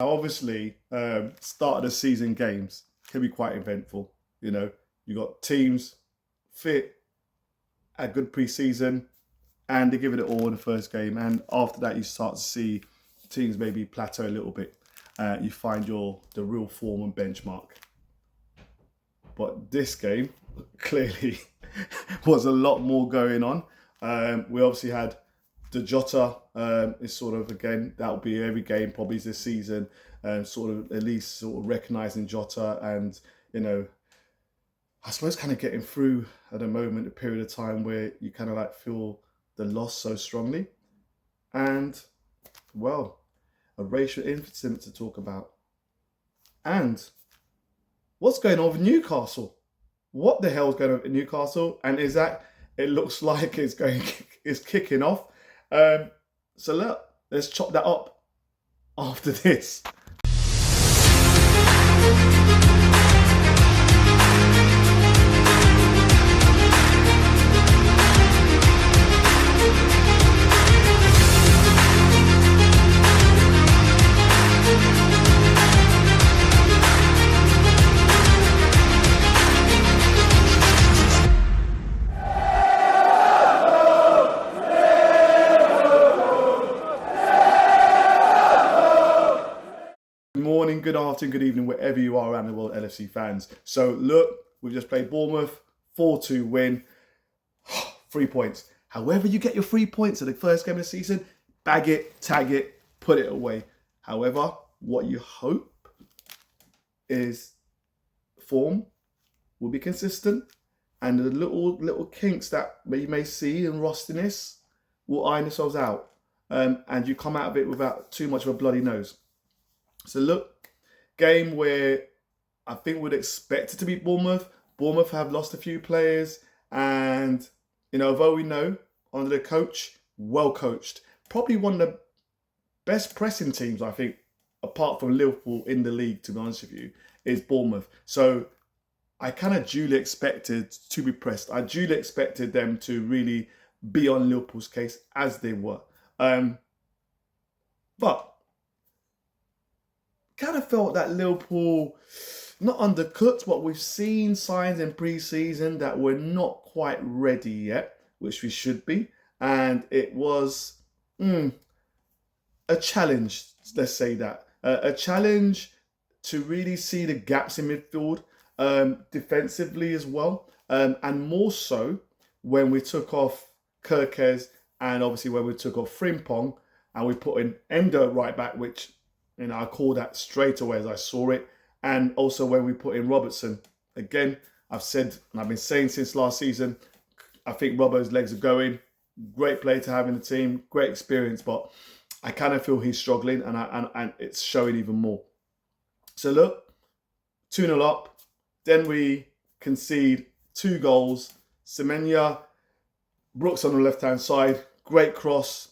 Now, obviously, start of the season games can be quite eventful. You got teams fit, a good pre-season, and they give it all in the first game. And after that, you start to see teams maybe plateau a little bit. You find the real form and benchmark. But this game clearly was a lot more going on. We obviously had the Jota is sort of, again, that will be every game probably this season, sort of at least sort of recognising Jota and, I suppose kind of getting through at the moment a period of time where you kind of like feel the loss so strongly. And, well, a racial incident to talk about. And what's going on with Newcastle? What the hell is going on with Newcastle? And is that, it looks like it's kicking off. So let's chop that up after this. Morning, good afternoon, good evening, wherever you are around the world, LFC fans. So look, we've just played Bournemouth, 4-2 win, 3 points. However you get your 3 points at the first game of the season, bag it, tag it, put it away. However, what you hope is form will be consistent and the little kinks that you may see in rustiness will iron themselves out, and you come out of it without too much of a bloody nose. So look, game where I think we'd expect it to be Bournemouth. Bournemouth have lost a few players, and although we know under the coach, well coached, probably one of the best pressing teams I think, apart from Liverpool in the league, to be honest with you, is Bournemouth. So I kind of duly expected to be pressed. I duly expected them to really be on Liverpool's case as they were, but kind of felt that Liverpool not undercooked, but we've seen signs in pre-season that we're not quite ready yet, which we should be. And it was a challenge, let's say that. A challenge to really see the gaps in midfield, defensively as well. And more so when we took off Kirkes and obviously when we took off Frimpong and we put in Endo right back, which I called that straight away as I saw it. And also when we put in Robertson. Again, I've said, and I've been saying since last season, I think Robbo's legs are going. Great player to have in the team, great experience, but I kind of feel he's struggling and it's showing even more. So look, 2-0 up. Then we concede 2 goals. Semenya, Brooks on the left-hand side, great cross.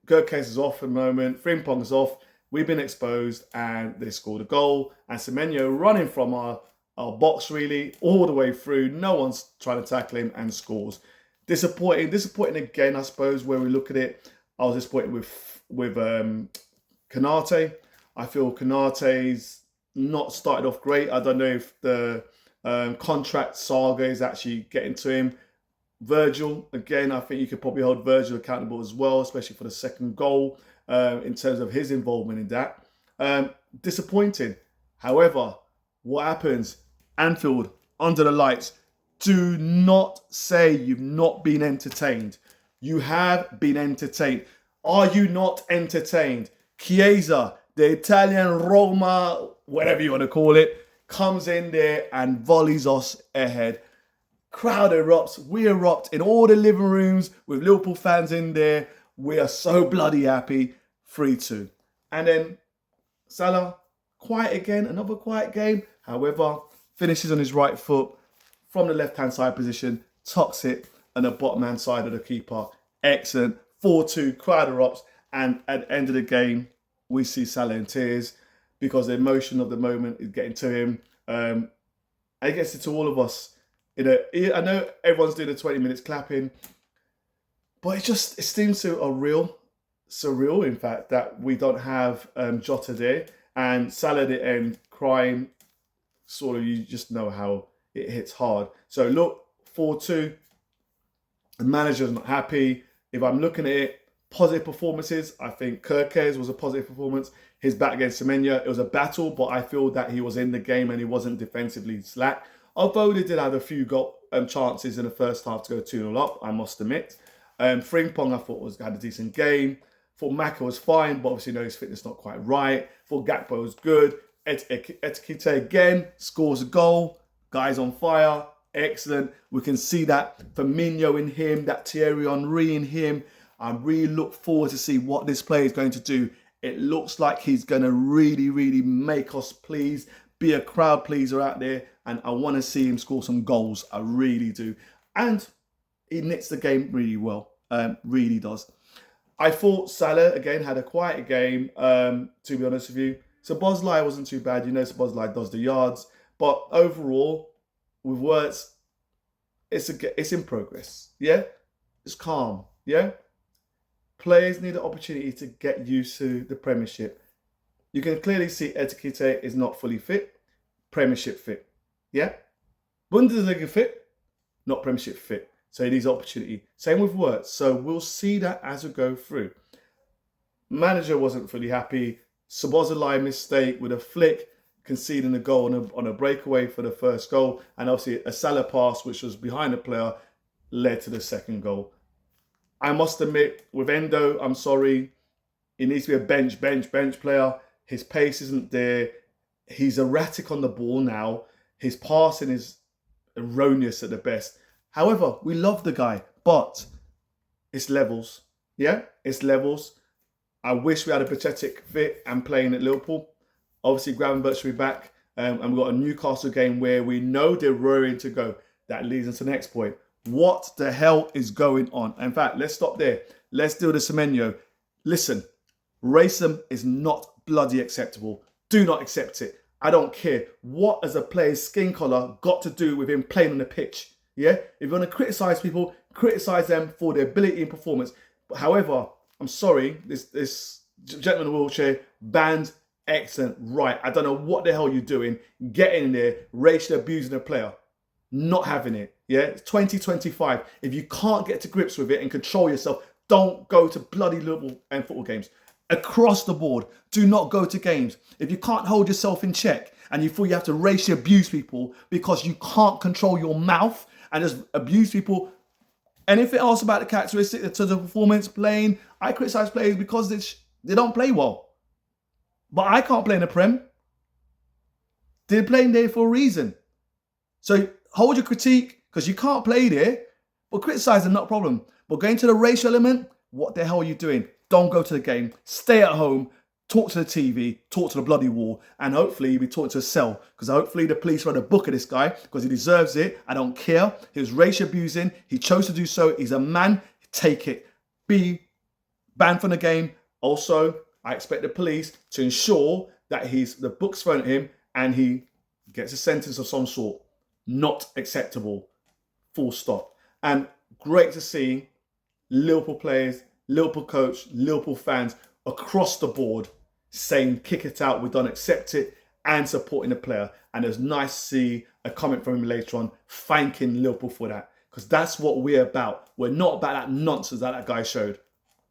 Kirkes is off at the moment. Frimpong is off. We've been exposed and they scored a goal. And Semenyo running from our box really all the way through. No one's trying to tackle him and scores. Disappointing again, I suppose, where we look at it. I was disappointed with Konate. I feel Konate's not started off great. I don't know if the contract saga is actually getting to him. Virgil, again, I think you could probably hold Virgil accountable as well, especially for the second goal. In terms of his involvement in that. Disappointing. However, what happens? Anfield, under the lights. Do not say you've not been entertained. You have been entertained. Are you not entertained? Chiesa, the Italian Roma, whatever you want to call it, comes in there and volleys us ahead. Crowd erupts. We erupt in all the living rooms with Liverpool fans in there. We are so bloody happy. 3-2. And then Salah, quiet again, another quiet game. However, finishes on his right foot from the left-hand side position, tucks it on the bottom-hand side of the keeper. Excellent. 4-2, crowd erupts. And at the end of the game, we see Salah in tears because the emotion of the moment is getting to him. I guess it's to all of us. I know everyone's doing the 20 minutes clapping, but it seems so surreal, in fact, that we don't have Jota there. And Salah at the end crying, sort of, you just know how it hits hard. So look, 4-2, the manager's not happy. If I'm looking at it, positive performances, I think Kirkes was a positive performance. His back against Semenya, it was a battle, but I feel that he was in the game and he wasn't defensively slack. Although they did have a few chances in the first half to go 2-0 up, I must admit. Frimpong, I thought, had a decent game. Thought Maka was fine, but obviously, his fitness not quite right. Thought Gakpo was good. Etikite again scores a goal. Guy's on fire. Excellent. We can see that Firmino in him, that Thierry Henry in him. I really look forward to see what this player is going to do. It looks like he's going to really, really make us please, be a crowd pleaser out there. And I want to see him score some goals. I really do. And he knits the game really well. Really does. I thought Salah, again, had a quiet game, to be honest with you. Szoboszlai wasn't too bad. Szoboszlai does the yards. But overall, with words, it's in progress. Yeah? It's calm. Yeah? Players need an opportunity to get used to the Premiership. You can clearly see Etikite is not fully fit. Premiership fit. Yeah? Bundesliga fit, not Premiership fit. So he needs opportunity. Same with Wirtz. So we'll see that as we go through. Manager wasn't fully happy. Szoboszlai mistake with a flick, conceding a goal on a breakaway for the first goal. And obviously a Salah pass, which was behind the player, led to the second goal. I must admit, with Endo, I'm sorry. He needs to be a bench player. His pace isn't there. He's erratic on the ball now. His passing is erroneous at the best. However, we love the guy, but it's levels. Yeah, it's levels. I wish we had a Pathetic fit and playing at Liverpool. Obviously, Gravenberch should be back. And we've got a Newcastle game where we know they're roaring to go. That leads us to the next point. What the hell is going on? In fact, let's stop there. Let's deal with Semenyo. Listen, racism is not bloody acceptable. Do not accept it. I don't care. What has a player's skin colour got to do with him playing on the pitch? Yeah? If you want to criticise people, criticise them for their ability and performance. But however, I'm sorry, this gentleman in the wheelchair, banned, excellent, right. I don't know what the hell you're doing. Get in there, racially abusing a player. Not having it. Yeah? It's 2025. If you can't get to grips with it and control yourself, don't go to bloody Liverpool and football games. Across the board, do not go to games. If you can't hold yourself in check and you feel you have to racially abuse people because you can't control your mouth and just abuse people, anything else about the characteristics to the performance, playing, I criticise players because they don't play well. But I can't play in the Prem. They're playing there for a reason. So hold your critique because you can't play there, but criticise them, not a problem. But going to the racial element, what the hell are you doing? Don't go to the game. Stay at home. Talk to the TV. Talk to the bloody wall. And hopefully you'll be talking to a cell. Because hopefully the police write a book of this guy because he deserves it. I don't care. He was racial abusing. He chose to do so. He's a man. Take it. Be banned from the game. Also, I expect the police to ensure that the book's thrown at him and he gets a sentence of some sort. Not acceptable. Full stop. And great to see Liverpool players, Liverpool coach, Liverpool fans across the board saying kick it out, we don't accept it, and supporting the player. And it was nice to see a comment from him later on thanking Liverpool for that. Because that's what we're about. We're not about that nonsense that guy showed.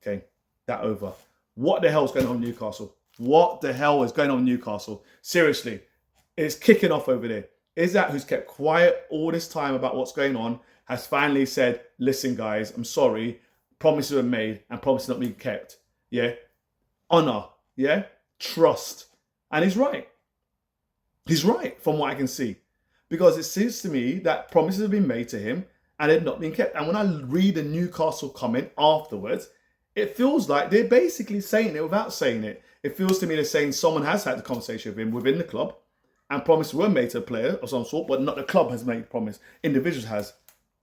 Okay, that over. What the hell is going on in Newcastle? What the hell is going on in Newcastle? Seriously, it's kicking off over there. Is that who's kept quiet all this time about what's going on has finally said, listen guys, I'm sorry, promises were made and promises not being kept. Yeah? Honour. Yeah? Trust. And he's right. He's right from what I can see. Because it seems to me that promises have been made to him and they've not been kept. And when I read the Newcastle comment afterwards, it feels like they're basically saying it without saying it. It feels to me they're saying someone has had the conversation with him within the club and promises were made to a player of some sort, but not the club has made promise. Individuals has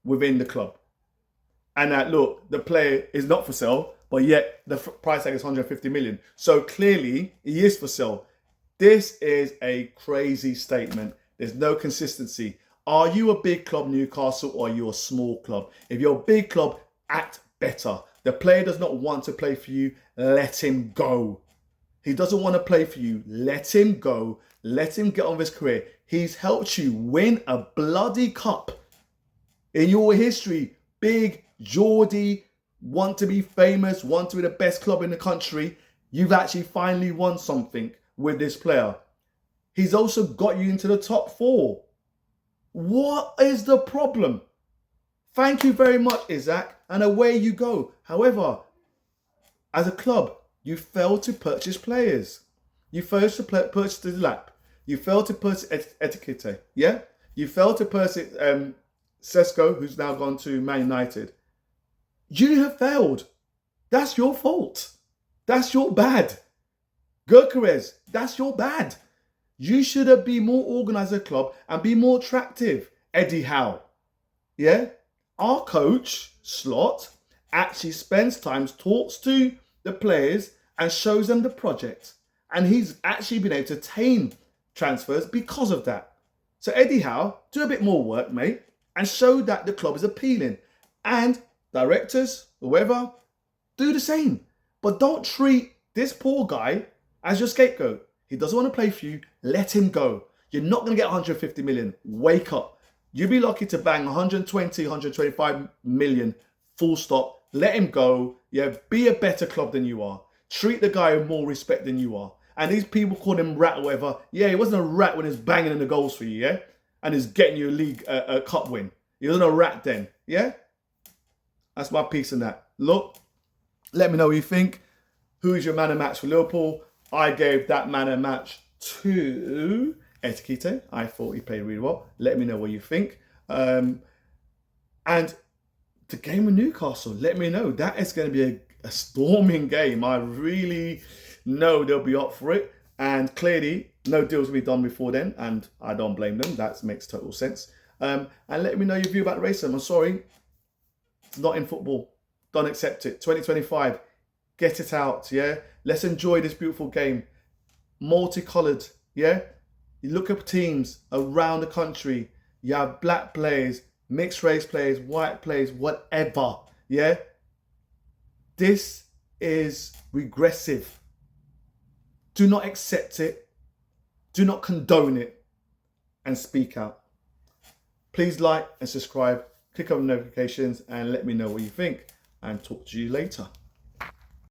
within the club. And that, look, the player is not for sale, but yet the price tag is 150 million. So clearly, he is for sale. This is a crazy statement. There's no consistency. Are you a big club, Newcastle, or are you a small club? If you're a big club, act better. The player does not want to play for you. Let him go. He doesn't want to play for you. Let him go. Let him get on with his career. He's helped you win a bloody cup. In your history, big Geordie, want to be famous, want to be the best club in the country. You've actually finally won something with this player. He's also got you into the top 4. What is the problem? Thank you very much, Isaac, and away you go. However, as a club, you failed to purchase players. You failed to purchase the lap. You failed to purchase Etiquette. Yeah? You failed to purchase Sesko, who's now gone to Man United. You have failed. That's your fault. That's your bad. Gyökeres, that's your bad. You should have been more organised as a club and be more attractive. Eddie Howe. Yeah? Our coach, Slot, actually spends time, talks to the players and shows them the project. And he's actually been able to attain transfers because of that. So Eddie Howe, do a bit more work, mate, and show that the club is appealing. And directors, whoever, do the same. But don't treat this poor guy as your scapegoat. He doesn't want to play for you. Let him go. You're not going to get 150 million. Wake up. You'd be lucky to bang 120, 125 million, full stop. Let him go. Yeah, be a better club than you are. Treat the guy with more respect than you are. And these people call him rat or whatever. Yeah, he wasn't a rat when he's banging in the goals for you, yeah? And he's getting you a cup win. He wasn't a rat then, yeah? That's my piece on that. Look, let me know what you think. Who is your man of match for Liverpool? I gave that man of match to Etiquette. I thought he played really well. Let me know what you think. And the game with Newcastle, let me know. That is going to be a storming game. I really know they'll be up for it. And clearly, no deals will be done before then. And I don't blame them. That makes total sense. And let me know your view about the racism. I'm sorry. It's not in football. Don't accept it. 2025. Get it out, yeah? Let's enjoy this beautiful game. Multicoloured, yeah? You look at teams around the country. You have black players, mixed race players, white players, whatever, yeah? This is regressive. Do not accept it. Do not condone it. And speak out. Please like and subscribe. Click on the notifications and let me know what you think. And talk to you later.